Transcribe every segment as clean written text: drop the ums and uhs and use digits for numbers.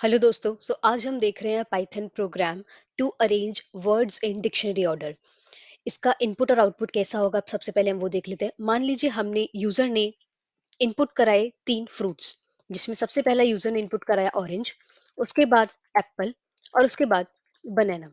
Hello दोस्तों। आज हम देख रहे हैं Python program to arrange words in dictionary order. इसका इनपुट और आउटपुट कैसा होगा, अब सबसे पहले हम वो देख लेते हैं। मान लीजिए हमने यूजर ने इनपुट कराए 3 फ्रूट्स, जिसमें सबसे पहला यूजर ने इनपुट कराया ऑरेंज, उसके बाद एप्पल और उसके बाद बनाना।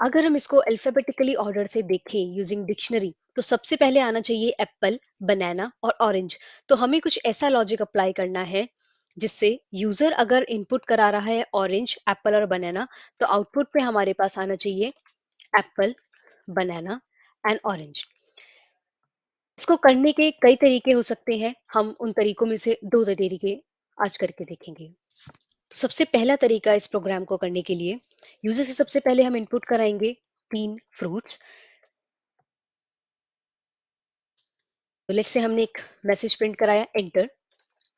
अगर हम इसको अल्फाबेटिकली ऑर्डर से देखें यूजिंग डिक्शनरी, तो सबसे पहले आना चाहिए एप्पल, बनाना और ऑरेंज। तो हमें कुछ ऐसा लॉजिक अप्लाई करना है जिससे यूजर अगर इनपुट करा रहा है ऑरेंज, एप्पल और बनाना, तो आउटपुट पे हमारे पास आना चाहिए एप्पल, बनाना एंड ऑरेंज। इसको करने के कई तरीके हो सकते हैं। हम उन तरीकों में से दो तरीके आज करके देखेंगे। तो सबसे पहला तरीका इस प्रोग्राम को करने के लिए, यूजर से सबसे पहले हम इनपुट कराएंगे 3 फ्रूट्स। तो लेट्स से हमने एक मैसेज प्रिंट कराया, एंटर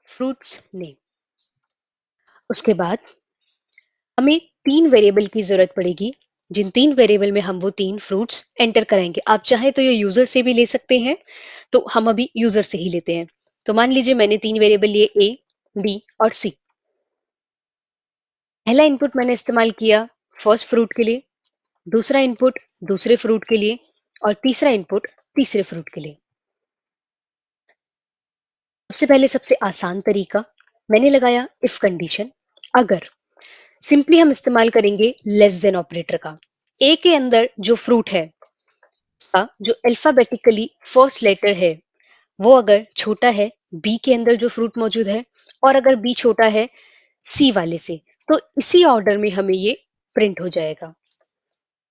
फ्रूट्स नेम। उसके बाद हमें 3 वेरिएबल की जरूरत पड़ेगी, जिन 3 वेरिएबल में हम वो 3 फ्रूट्स एंटर कराएंगे। आप चाहे तो ये यूजर से भी ले सकते हैं, तो हम अभी यूजर से ही लेते हैं। तो मान लीजिए मैंने 3 वेरिएबल लिए, ए, बी और सी। पहला इनपुट मैंने इस्तेमाल किया फर्स्ट फ्रूट के लिए, दूसरा इनपुट दूसरे फ्रूट के लिए और तीसरा इनपुट तीसरे फ्रूट के लिए। सबसे पहले सबसे आसान तरीका, मैंने लगाया इफ कंडीशन। अगर सिंपली हम इस्तेमाल करेंगे लेस देन ऑपरेटर का। ए के अंदर जो फ्रूट है, उसका जो अल्फाबेटिकली फर्स्ट लेटर है, वो अगर छोटा है बी के अंदर जो फ्रूट मौजूद है, और अगर बी छोटा है सी वाले से, तो इसी ऑर्डर में हमें ये प्रिंट हो जाएगा।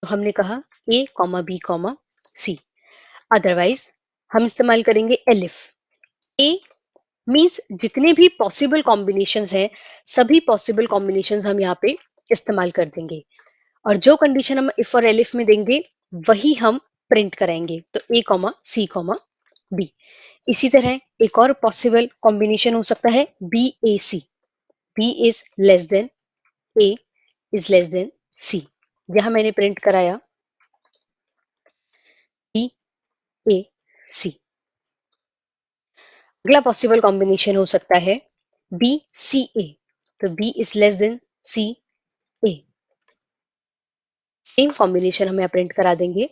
तो हमने कहा ए कॉमा बी कॉमा सी। अदरवाइज हम इस्तेमाल करेंगे एलिफ। ए मीन्स जितने भी पॉसिबल कॉम्बिनेशंस हैं, सभी पॉसिबल कॉम्बिनेशंस हम यहाँ पे इस्तेमाल कर देंगे, और जो कंडीशन हम इफ और एलिफ में देंगे वही हम प्रिंट कराएंगे। तो A comma C comma B. इसी तरह एक और पॉसिबल कॉम्बिनेशन हो सकता है B A C. B is less than A is less than C. यहां मैंने प्रिंट कराया बी ए सी। अगला पॉसिबल कॉम्बिनेशन हो सकता है बी सी ए। तो B is less than C A. Same combination हम यहाँ प्रिंट करा देंगे।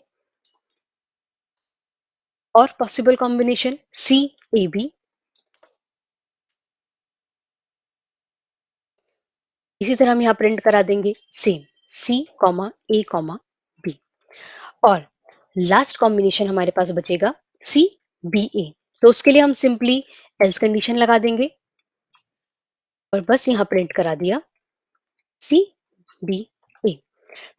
और possible combination C A B. इसी तरह हम यहाँ प्रिंट करा देंगे same C comma A comma B. और लास्ट कॉम्बिनेशन हमारे पास बचेगा सी बी ए। तो उसके लिए हम सिंपली एल्स कंडीशन लगा देंगे और बस यहाँ प्रिंट करा दिया सी बी ए।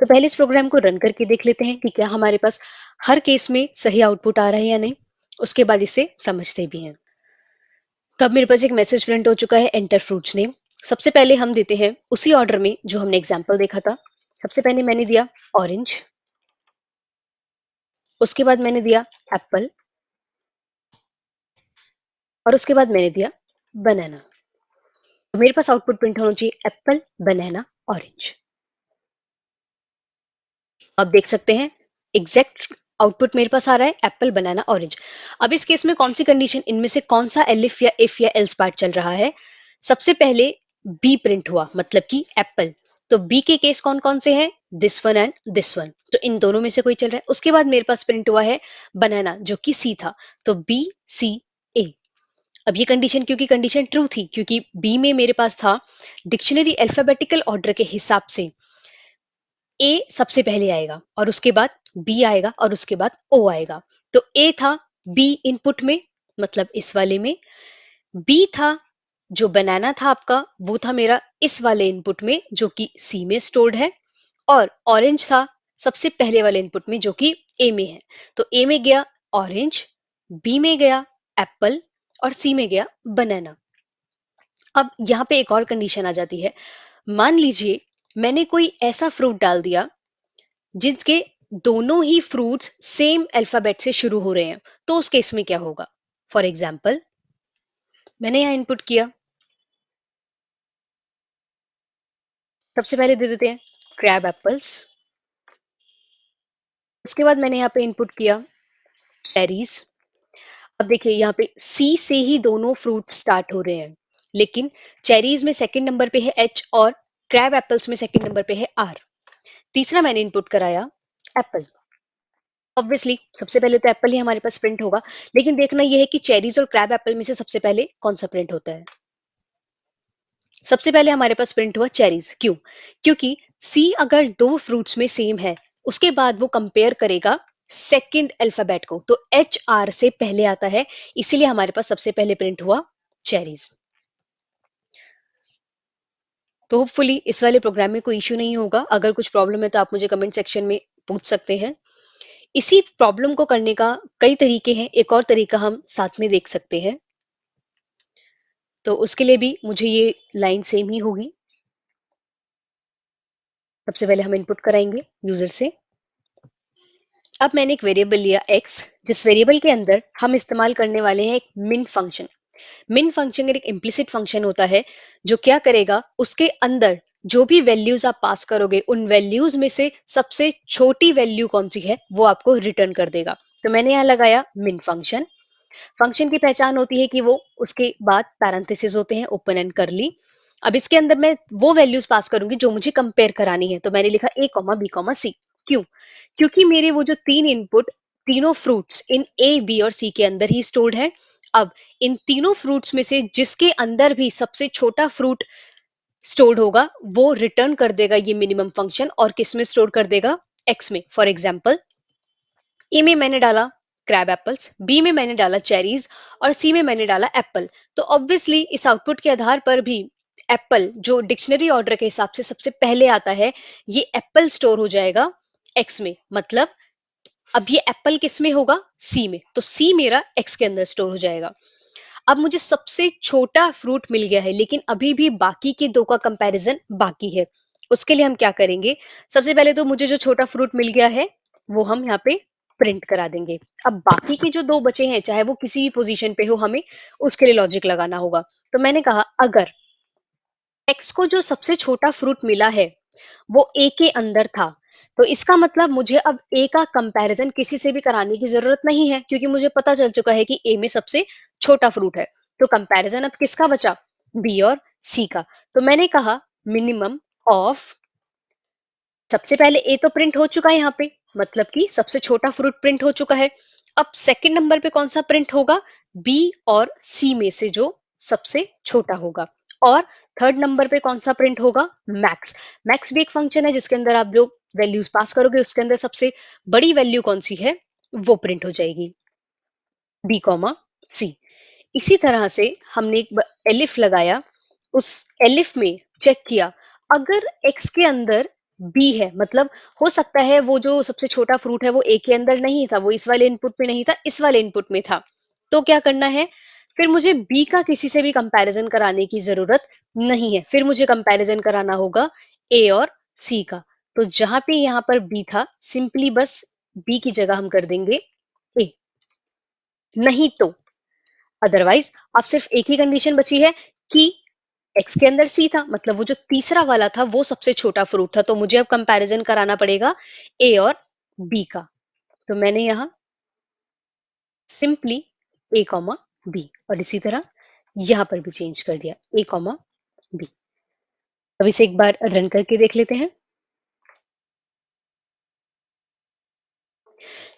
तो पहले इस प्रोग्राम को रन करके देख लेते हैं कि क्या हमारे पास हर केस में सही आउटपुट आ रहा है या नहीं। उसके बाद इसे समझते भी हैं। तो अब मेरे पास एक मैसेज प्रिंट हो चुका है, एंटर फ्रूट्स नेम। सबसे पहले हम देते हैं उसी ऑर्डर में जो हमने एग्जाम्पल देखा था। सबसे पहले मैंने दिया ऑरेंज, उसके बाद मैंने दिया एप्पल और उसके बाद मैंने दिया बनाना। तो मेरे पास आउटपुट प्रिंट होना चाहिए एप्पल बनाना ऑरेंज। आप देख सकते हैं एग्जैक्ट आउटपुट मेरे पास आ रहा है एप्पल बनाना ऑरेंज। अब इस केस में कौन सी कंडीशन, इनमें से कौन सा एलिफ या इफ या एल्स पार्ट चल रहा है? सबसे पहले बी प्रिंट हुआ, मतलब कि एप्पल। तो बी के केस कौन कौन से हैं? This one and this one. तो इन दोनों में से कोई चल रहा है। उसके बाद मेरे पास प्रिंट हुआ है बनाना, जो कि सी था। तो बी सी ए। अब ये कंडीशन, क्योंकि कंडीशन ट्रू थी, क्योंकि बी में मेरे पास था डिक्शनरी अल्फाबेटिकल ऑर्डर के हिसाब से ए सबसे पहले आएगा और उसके बाद बी आएगा और उसके बाद ओ आएगा। तो ए था बी इनपुट में, मतलब इस वाले में। बी था जो बनाना था आपका, वो था मेरा इस वाले इनपुट में जो कि सी में स्टोर्ड है। और ऑरेंज था सबसे पहले वाले इनपुट में जो कि ए में है। तो ए में गया ऑरेंज, बी में गया एप्पल और सी में गया बनाना। अब यहाँ पे एक और कंडीशन आ जाती है। मान लीजिए मैंने कोई ऐसा फ्रूट डाल दिया जिसके दोनों ही फ्रूट्स सेम अल्फाबेट से शुरू हो रहे हैं, तो उस केस में क्या होगा? फॉर एग्जाम्पल मैंने यहाँ इनपुट किया, सबसे पहले दे देते हैं क्रैब एप्पल्स। उसके बाद मैंने यहाँ पे इनपुट किया चेरीज। अब देखिए यहाँ पे सी से ही दोनों फ्रूट स्टार्ट हो रहे हैं, लेकिन चेरीज में सेकंड नंबर पे है एच और क्रैब एप्पल्स में सेकंड नंबर पे है आर। तीसरा मैंने इनपुट कराया एप्पल। ऑब्वियसली सबसे पहले तो एप्पल ही हमारे पास प्रिंट होगा, लेकिन देखना ये है कि चेरीज और क्रैब एप्पल में से सबसे पहले कौन सा प्रिंट होता है। सबसे पहले हमारे पास प्रिंट हुआ चेरीज। क्यों? क्योंकि सी अगर दो फ्रूट्स में सेम है, उसके बाद वो कंपेयर करेगा सेकंड अल्फाबेट को, तो एच आर से पहले आता है, इसीलिए हमारे पास सबसे पहले प्रिंट हुआ चेरीज। तो होपफुली इस वाले प्रोग्राम में कोई इश्यू नहीं होगा। अगर कुछ प्रॉब्लम है तो आप मुझे कमेंट सेक्शन में पूछ सकते हैं। इसी प्रॉब्लम को करने का कई तरीके हैं, एक और तरीका हम साथ में देख सकते हैं। तो उसके लिए भी मुझे ये लाइन सेम ही होगी। सबसे पहले हम इनपुट कराएंगे यूजर से। अब मैंने एक वेरिएबल लिया x, जिस वेरिएबल के अंदर हम इस्तेमाल करने वाले हैं एक मिन फंक्शन। मिन फंक्शन एक इम्प्लिसिट फंक्शन होता है जो क्या करेगा, उसके अंदर जो भी वैल्यूज आप पास करोगे उन वैल्यूज में से सबसे छोटी वैल्यू कौन सी है वो आपको रिटर्न कर देगा। तो मैंने यहाँ लगाया मिन फंक्शन। फंक्शन की पहचान होती है कि वो उसके बाद पैरेंथेसिस होते हैं, ओपन एंड करली। अब इसके अंदर मैं वो वैल्यूज पास करूंगी जो मुझे कंपेयर करानी है, तो मैंने लिखा a कॉमा बी कॉमा सी। क्यों? क्योंकि मेरे वो जो तीन इनपुट, तीनों फ्रूट्स इन ए बी और सी के अंदर ही स्टोर्ड है। अब इन तीनों फ्रूट्स में से जिसके अंदर भी सबसे छोटा फ्रूट स्टोर्ड होगा वो रिटर्न कर देगा ये मिनिमम फंक्शन, और किस में स्टोर कर देगा, एक्स में। फॉर एग्जाम्पल, ए में मैंने डाला क्रैब एप्पल्स, बी में मैंने डाला चेरीज, और सी में मैंने डाला एप्पल। तो ऑब्वियसली इस आउटपुट के आधार पर भी एप्पल जो डिक्शनरी ऑर्डर के हिसाब से सबसे पहले आता है, ये एप्पल स्टोर हो जाएगा एक्स में। मतलब अब ये एप्पल किस में होगा, सी में, तो सी मेरा एक्स के अंदर स्टोर हो जाएगा। अब मुझे सबसे छोटा फ्रूट मिल गया है, लेकिन अभी भी बाकी के दो का कंपैरिजन बाकी है। उसके लिए हम क्या करेंगे, सबसे पहले तो मुझे जो छोटा फ्रूट मिल गया है वो हम यहाँ पे प्रिंट करा देंगे। अब बाकी के जो दो बचे हैं, चाहे वो किसी भी पोजीशन पे हो, हमें उसके लिए लॉजिक लगाना होगा। तो मैंने कहा अगर एक्स को जो सबसे छोटा फ्रूट मिला है वो ए के अंदर था, तो इसका मतलब मुझे अब ए का कंपैरिजन किसी से भी कराने की जरूरत नहीं है, क्योंकि मुझे पता चल चुका है कि ए में सबसे छोटा फ्रूट है। तो कंपैरिजन अब किसका बचा, बी और सी का। तो मैंने कहा मिनिमम ऑफ, सबसे पहले ए तो प्रिंट हो चुका है यहाँ पे, मतलब कि सबसे छोटा फ्रूट प्रिंट हो चुका है। अब सेकंड नंबर पे कौन सा प्रिंट होगा, बी और सी में से जो सबसे छोटा होगा। और थर्ड नंबर पे कौन सा प्रिंट होगा, मैक्स। मैक्स भी एक फंक्शन है जिसके अंदर आप जो वैल्यूज पास करोगे उसके अंदर सबसे बड़ी वैल्यू कौन सी है वो प्रिंट हो जाएगी, बी कॉमा सी। इसी तरह से हमने एक एलिफ लगाया, उस एलिफ में चेक किया अगर एक्स के अंदर बी है, मतलब हो सकता है वो जो सबसे छोटा फ्रूट है वो ए के अंदर नहीं था, वो इस वाले इनपुट में नहीं था, इस वाले इनपुट में था। तो क्या करना है, फिर मुझे बी का किसी से भी कंपैरिजन कराने की जरूरत नहीं है, फिर मुझे कंपैरिजन कराना होगा ए और सी का। तो जहां पे यहाँ पर बी था, सिंपली बस बी की जगह हम कर देंगे ए। नहीं तो अदरवाइज अब सिर्फ एक ही कंडीशन बची है कि एक्स के अंदर सी था, मतलब वो जो तीसरा वाला था वो सबसे छोटा फ्रूट था, तो मुझे अब कंपैरिजन कराना पड़ेगा ए और बी का। तो मैंने यहां सिंपली ए कॉमा बी, और इसी तरह यहां पर भी चेंज कर दिया ए कॉमा बी। अब इसे एक बार रन करके देख लेते हैं।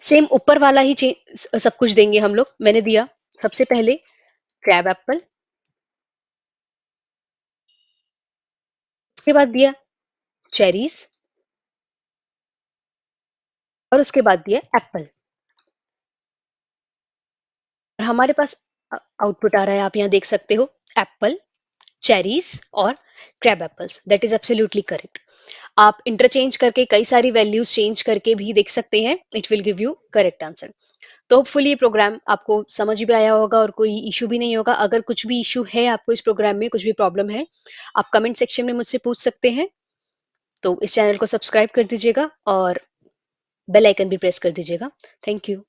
सेम ऊपर वाला ही सब कुछ देंगे हम लोग। मैंने दिया सबसे पहले क्रैब एप्पल, उसके बाद दिया चेरीज, और उसके बाद दिया एप्पल। और हमारे पास आउटपुट आ रहा है, आप यहाँ देख सकते हो, एप्पल, चेरीज और crab apples. That is absolutely correct. आप इंटरचेंज करके कई सारी वैल्यूज चेंज करके भी देख सकते हैं, it will give you correct answer. तो होपफुली ये प्रोग्राम आपको समझ भी आया होगा और कोई इशू भी नहीं होगा। अगर कुछ भी इशू है आपको इस प्रोग्राम में, कुछ भी प्रॉब्लम है, आप कमेंट सेक्शन में मुझसे पूछ सकते हैं। तो इस चैनल को सब्सक्राइब कर दीजिएगा और बेल आइकन भी प्रेस कर दीजिएगा। Thank you.